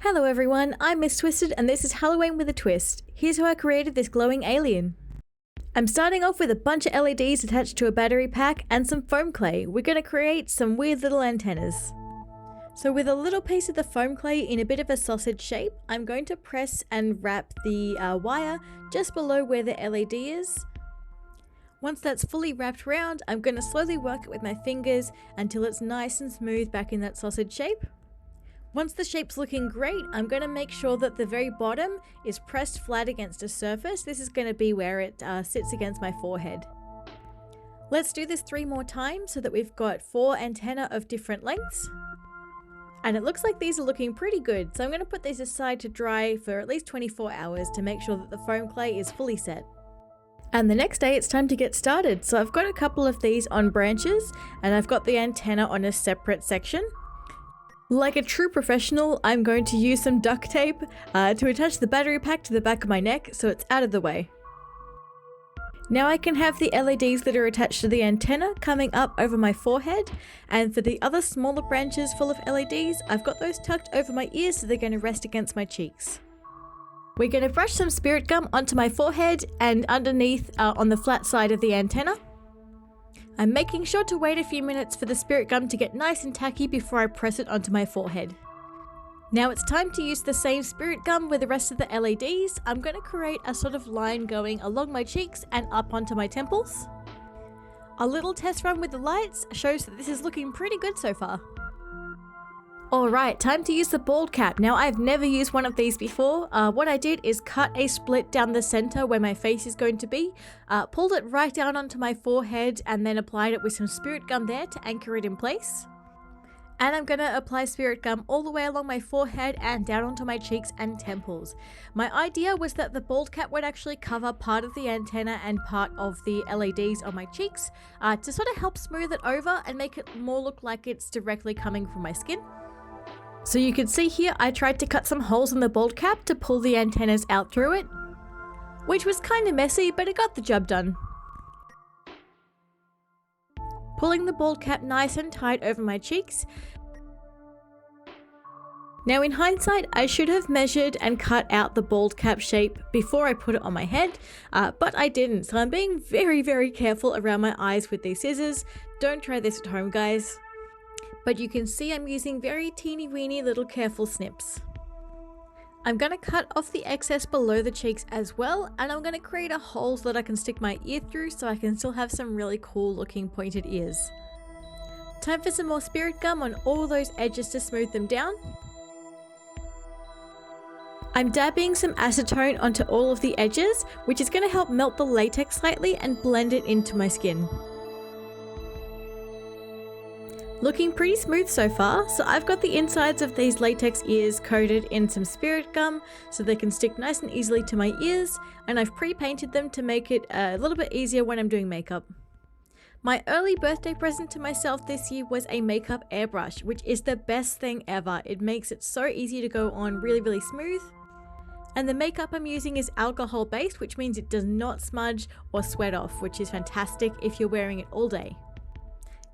Hello everyone, I'm Miss Twisted and this is Halloween with a Twist. Here's how I created this glowing alien. I'm starting off with a bunch of LEDs attached to a battery pack and some foam clay. We're going to create some weird little antennas. So with a little piece of the foam clay in a bit of a sausage shape, I'm going to press and wrap the wire just below where the LED is. Once that's fully wrapped around, I'm going to slowly work it with my fingers until it's nice and smooth back in that sausage shape. Once the shape's looking great, I'm going to make sure that the very bottom is pressed flat against a surface. This is going to be where it sits against my forehead. Let's do this 3 more times so that we've got 4 antennae of different lengths. And it looks like these are looking pretty good, so I'm going to put these aside to dry for at least 24 hours to make sure that the foam clay is fully set. And the next day it's time to get started. So I've got a couple of these on branches and I've got the antenna on a separate section. Like a true professional, I'm going to use some duct tape to attach the battery pack to the back of my neck so it's out of the way. Now I can have the LEDs that are attached to the antenna coming up over my forehead, and for the other smaller branches full of LEDs, I've got those tucked over my ears so they're going to rest against my cheeks. We're going to brush some spirit gum onto my forehead and underneath on the flat side of the antenna. I'm making sure to wait a few minutes for the spirit gum to get nice and tacky before I press it onto my forehead. Now it's time to use the same spirit gum with the rest of the LEDs. I'm going to create a sort of line going along my cheeks and up onto my temples. A little test run with the lights shows that this is looking pretty good so far. Alright, time to use the bald cap. Now I've never used one of these before. What I did is cut a split down the center where my face is going to be, pulled it right down onto my forehead and then applied it with some spirit gum there to anchor it in place. And I'm going to apply spirit gum all the way along my forehead and down onto my cheeks and temples. My idea was that the bald cap would actually cover part of the antenna and part of the LEDs on my cheeks to sort of help smooth it over and make it more look like it's directly coming from my skin. So you can see here I tried to cut some holes in the bald cap to pull the antennas out through it, which was kind of messy, but it got the job done. Pulling the bald cap nice and tight over my cheeks. Now in hindsight, I should have measured and cut out the bald cap shape before I put it on my head, but I didn't, so I'm being very careful around my eyes with these scissors. Don't try this at home, guys. But you can see I'm using very teeny weeny little careful snips. I'm going to cut off the excess below the cheeks as well, and I'm going to create a hole so that I can stick my ear through so I can still have some really cool looking pointed ears. Time for some more spirit gum on all those edges to smooth them down. I'm dabbing some acetone onto all of the edges, which is going to help melt the latex slightly and blend it into my skin. Looking pretty smooth so far, so I've got the insides of these latex ears coated in some spirit gum so they can stick nice and easily to my ears, and I've pre-painted them to make it a little bit easier when I'm doing makeup. My early birthday present to myself this year was a makeup airbrush, which is the best thing ever. It makes it so easy to go on really smooth. And the makeup I'm using is alcohol based, which means it does not smudge or sweat off, which is fantastic if you're wearing it all day.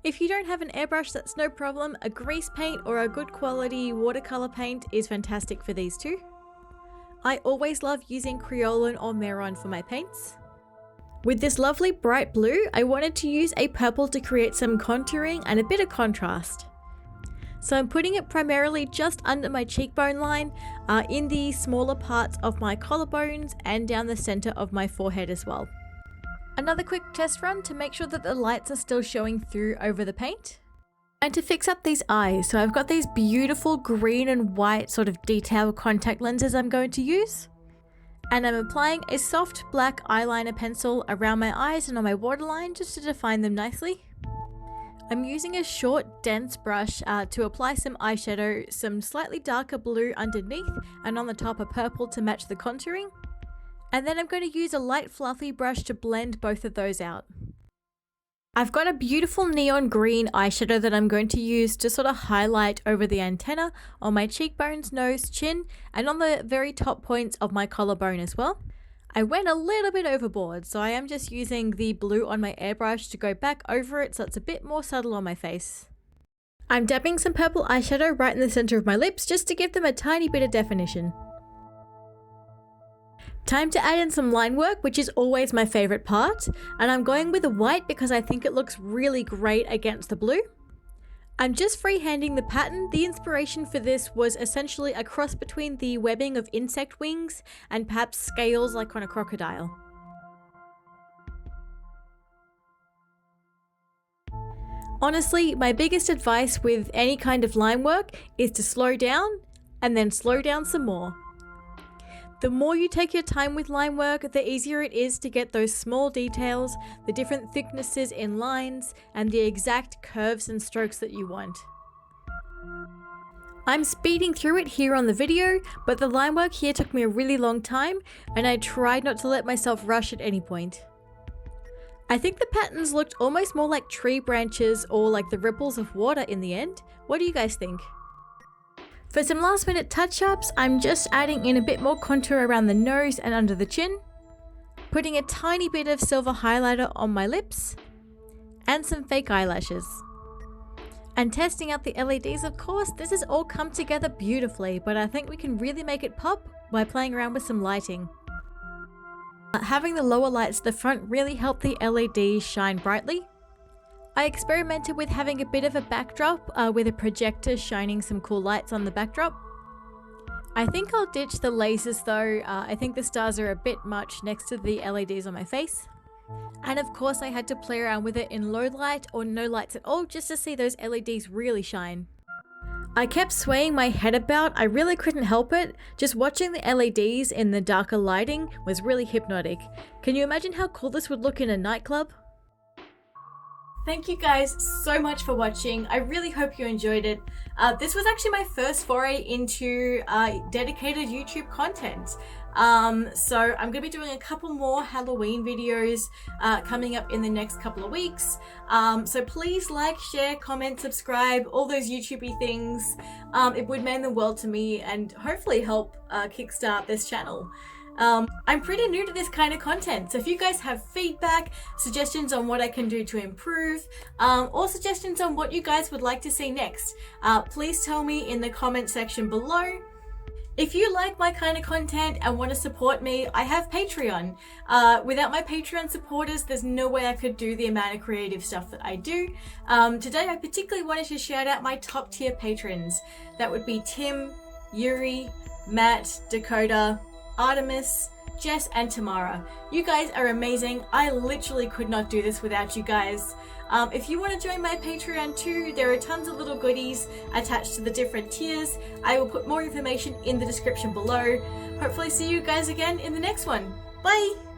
If you don't have an airbrush, that's no problem. A grease paint or a good quality watercolor paint is fantastic for these too. I always love using Kryolan or Mehron for my paints. With this lovely bright blue, I wanted to use a purple to create some contouring and a bit of contrast. So I'm putting it primarily just under my cheekbone line, in the smaller parts of my collarbones and down the center of my forehead as well. Another quick test run to make sure that the lights are still showing through over the paint. And to fix up these eyes, so I've got these beautiful green and white sort of detail contact lenses I'm going to use. And I'm applying a soft black eyeliner pencil around my eyes and on my waterline just to define them nicely. I'm using a short, dense brush to apply some eyeshadow, some slightly darker blue underneath and on the top a purple to match the contouring. And then I'm going to use a light fluffy brush to blend both of those out. I've got a beautiful neon green eyeshadow that I'm going to use to sort of highlight over the antenna on my cheekbones, nose, chin, and on the very top points of my collarbone as well. I went a little bit overboard, so I am just using the blue on my airbrush to go back over it so it's a bit more subtle on my face. I'm dabbing some purple eyeshadow right in the center of my lips just to give them a tiny bit of definition. Time to add in some line work, which is always my favorite part, and I'm going with a white because I think it looks really great against the blue. I'm just freehanding the pattern. The inspiration for this was essentially a cross between the webbing of insect wings and perhaps scales like on a crocodile. Honestly, my biggest advice with any kind of line work is to slow down and then slow down some more. The more you take your time with line work, the easier it is to get those small details, the different thicknesses in lines, and the exact curves and strokes that you want. I'm speeding through it here on the video, but the line work here took me a really long time, and I tried not to let myself rush at any point. I think the patterns looked almost more like tree branches or like the ripples of water in the end. What do you guys think? For some last minute touch-ups, I'm just adding in a bit more contour around the nose and under the chin, putting a tiny bit of silver highlighter on my lips, and some fake eyelashes. And testing out the LEDs, of course. This has all come together beautifully, but I think we can really make it pop by playing around with some lighting. Having the lower lights at the front really helped the LEDs shine brightly. I experimented with having a bit of a backdrop with a projector shining some cool lights on the backdrop. I think I'll ditch the lasers though. I think the stars are a bit much next to the LEDs on my face. And of course I had to play around with it in low light or no lights at all just to see those LEDs really shine. I kept swaying my head about, I really couldn't help it. Just watching the LEDs in the darker lighting was really hypnotic. Can you imagine how cool this would look in a nightclub? Thank you guys so much for watching. I really hope you enjoyed it. This was actually my first foray into dedicated YouTube content. So I'm going to be doing a couple more Halloween videos coming up in the next couple of weeks. So please like, share, comment, subscribe, all those YouTubey things. It would mean the world to me and hopefully help kickstart this channel. I'm pretty new to this kind of content, so if you guys have feedback, suggestions on what I can do to improve, or suggestions on what you guys would like to see next, please tell me in the comment section below. If you like my kind of content and want to support me, I have Patreon. Without my Patreon supporters, there's no way I could do the amount of creative stuff that I do. Today I particularly wanted to shout out my top tier patrons. That would be Tim, Yuri, Matt, Dakota, Artemis, Jess, and Tamara. You guys are amazing. I literally could not do this without you guys. If you want to join my Patreon too, there are tons of little goodies attached to the different tiers. I will put more information in the description below. Hopefully see you guys again in the next one. Bye!